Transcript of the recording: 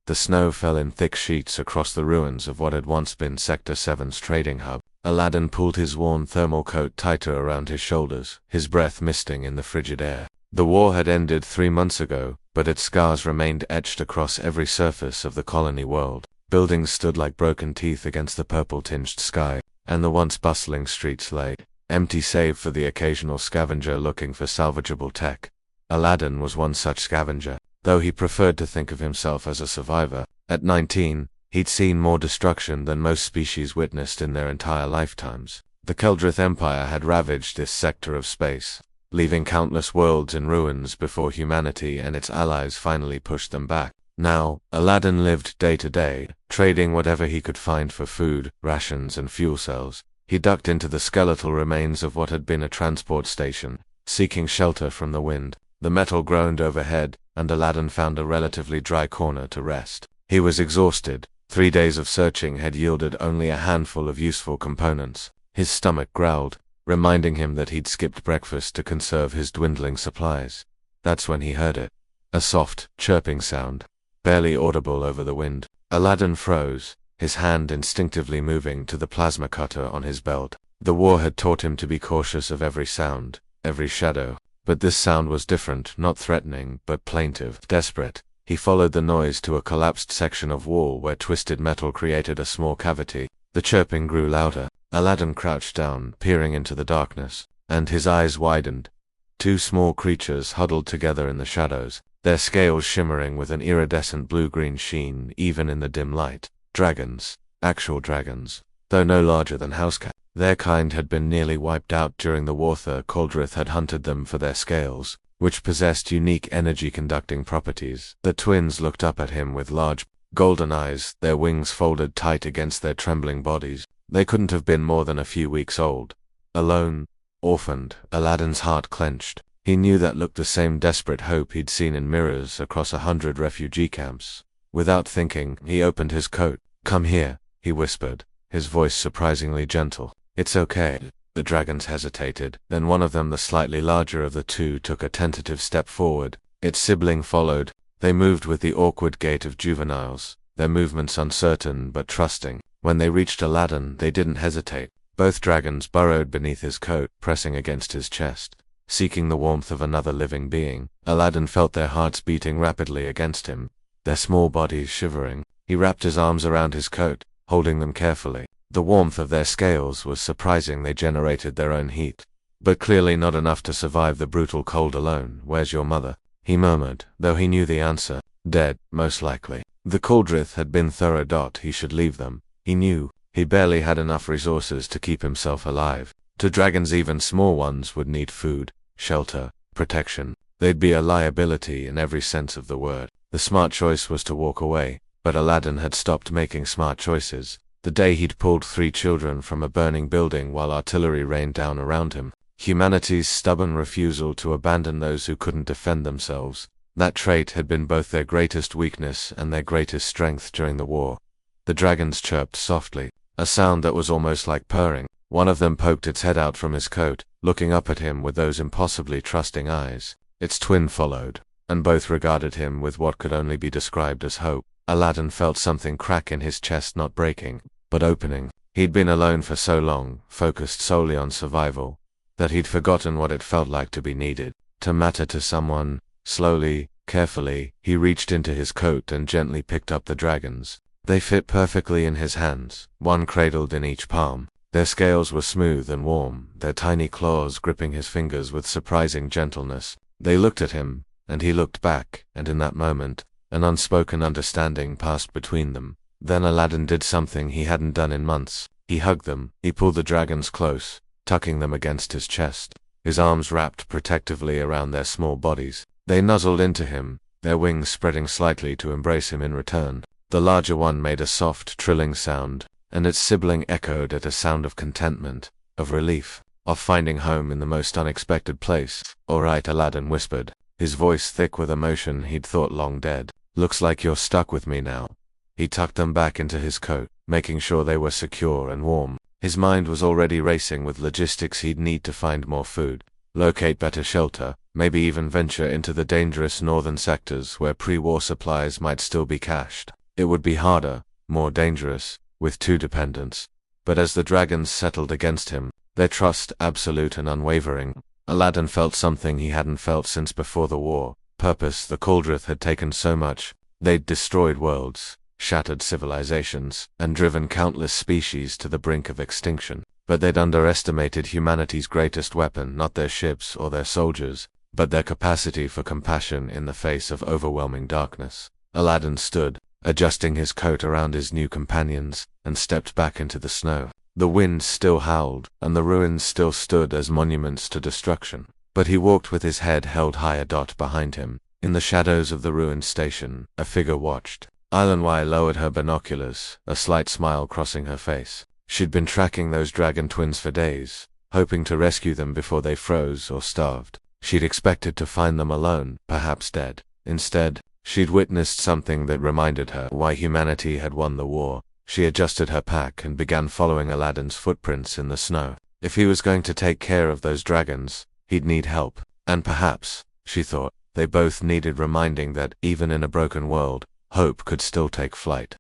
The snow fell in thick sheets across the ruins of what had once been Sector 7's trading hub. Aladdin pulled his worn thermal coat tighter around his shoulders, his breath misting in the frigid air. The war had ended 3 months ago, but its scars remained etched across every surface of the colony world. Buildings stood like broken teeth against the purple-tinged sky, and the once bustling streets lay empty save for the occasional scavenger looking for salvageable tech. Aladdin was one such scavenger, though he preferred to think of himself as a survivor. At 19, he'd seen more destruction than most species witnessed in their entire lifetimes. The Keldrith Empire had ravaged this sector of space, leaving countless worlds in ruins before humanity and its allies finally pushed them back. Now, Aladdin lived day to day, trading whatever he could find for food, rations, and fuel cells. He ducked into the skeletal remains of what had been a transport station, seeking shelter from the wind. The metal groaned overhead, and Aladdin found a relatively dry corner to rest. He was exhausted. 3 days of searching had yielded only a handful of useful components. His stomach growled, reminding him that he'd skipped breakfast to conserve his dwindling supplies. That's when he heard it. A soft, chirping sound, barely audible over the wind. Aladdin froze, his hand instinctively moving to the plasma cutter on his belt. The war had taught him to be cautious of every sound, every shadow. But this sound was different, not threatening, but plaintive, desperate. He followed the noise to a collapsed section of wall where twisted metal created a small cavity. The chirping grew louder. Aladdin crouched down, peering into the darkness, and his eyes widened. 2 small creatures huddled together in the shadows, their scales shimmering with an iridescent blue-green sheen even in the dim light. Dragons. Actual dragons, though no larger than housecats. Their kind had been nearly wiped out during the warfare. Keldrith had hunted them for their scales, which possessed unique energy-conducting properties. The twins looked up at him with large, golden eyes, their wings folded tight against their trembling bodies. They couldn't have been more than a few weeks old. Alone, orphaned, Aladdin's heart clenched. He knew that looked the same desperate hope he'd seen in mirrors across 100 refugee camps. Without thinking, he opened his coat. "Come here," he whispered, his voice surprisingly gentle. "It's okay." The dragons hesitated, then one of them, the slightly larger of the two, took a tentative step forward. Its sibling followed. They moved with the awkward gait of juveniles, their movements uncertain but trusting. When they reached Aladdin, they didn't hesitate. Both dragons burrowed beneath his coat, pressing against his chest, seeking the warmth of another living being. Aladdin felt their hearts beating rapidly against him, their small bodies shivering. He wrapped his arms around his coat, holding them carefully. The warmth of their scales was surprising. They generated their own heat, but clearly not enough to survive the brutal cold alone. "Where's your mother?" he murmured, though he knew the answer. "Dead, most likely." The Keldrith had been thorough. He should leave them. He knew. He barely had enough resources to keep himself alive. To dragons, even small ones would need food, shelter, protection. They'd be a liability in every sense of the word. The smart choice was to walk away, but Aladdin had stopped making smart choices the day he'd pulled 3 children from a burning building while artillery rained down around him. Humanity's stubborn refusal to abandon those who couldn't defend themselves. That trait had been both their greatest weakness and their greatest strength during the war. The dragons chirped softly, a sound that was almost like purring. One of them poked its head out from his coat, looking up at him with those impossibly trusting eyes. Its twin followed, and both regarded him with what could only be described as hope. Aladdin felt something crack in his chest, not breaking, but opening. He'd been alone for so long, focused solely on survival, that he'd forgotten what it felt like to be needed, to matter to someone. Slowly, carefully, he reached into his coat and gently picked up the dragons. They fit perfectly in his hands, one cradled in each palm. Their scales were smooth and warm, their tiny claws gripping his fingers with surprising gentleness. They looked at him, and he looked back, and in that moment, an unspoken understanding passed between them. Then Aladdin did something he hadn't done in months. He hugged them. He pulled the dragons close, tucking them against his chest, his arms wrapped protectively around their small bodies. They nuzzled into him, their wings spreading slightly to embrace him in return. The larger one made a soft, trilling sound, and its sibling echoed at a sound of contentment, of relief, of finding home in the most unexpected place. "All right," Aladdin whispered, his voice thick with emotion he'd thought long dead. "Looks like you're stuck with me now." He tucked them back into his coat, making sure they were secure and warm. His mind was already racing with logistics. He'd need to find more food, locate better shelter, maybe even venture into the dangerous northern sectors where pre-war supplies might still be cached. It would be harder, more dangerous, with two dependents. But as the dragons settled against him, their trust absolute and unwavering, Aladdin felt something he hadn't felt since before the war. Purpose. The Cauldron had taken so much. They'd destroyed worlds, shattered civilizations, and driven countless species to the brink of extinction. But they'd underestimated humanity's greatest weapon, not their ships or their soldiers, but their capacity for compassion in the face of overwhelming darkness. Aladdin stood, adjusting his coat around his new companions, and stepped back into the snow. The wind still howled, and the ruins still stood as monuments to destruction. But he walked with his head held high. Behind him, in the shadows of the ruined station, a figure watched. Islandwai lowered her binoculars, a slight smile crossing her face. She'd been tracking those dragon twins for days, hoping to rescue them before they froze or starved. She'd expected to find them alone, perhaps dead. Instead, she'd witnessed something that reminded her why humanity had won the war. She adjusted her pack and began following Aladdin's footprints in the snow. If he was going to take care of those dragons, he'd need help. And perhaps, she thought, they both needed reminding that, even in a broken world, hope could still take flight.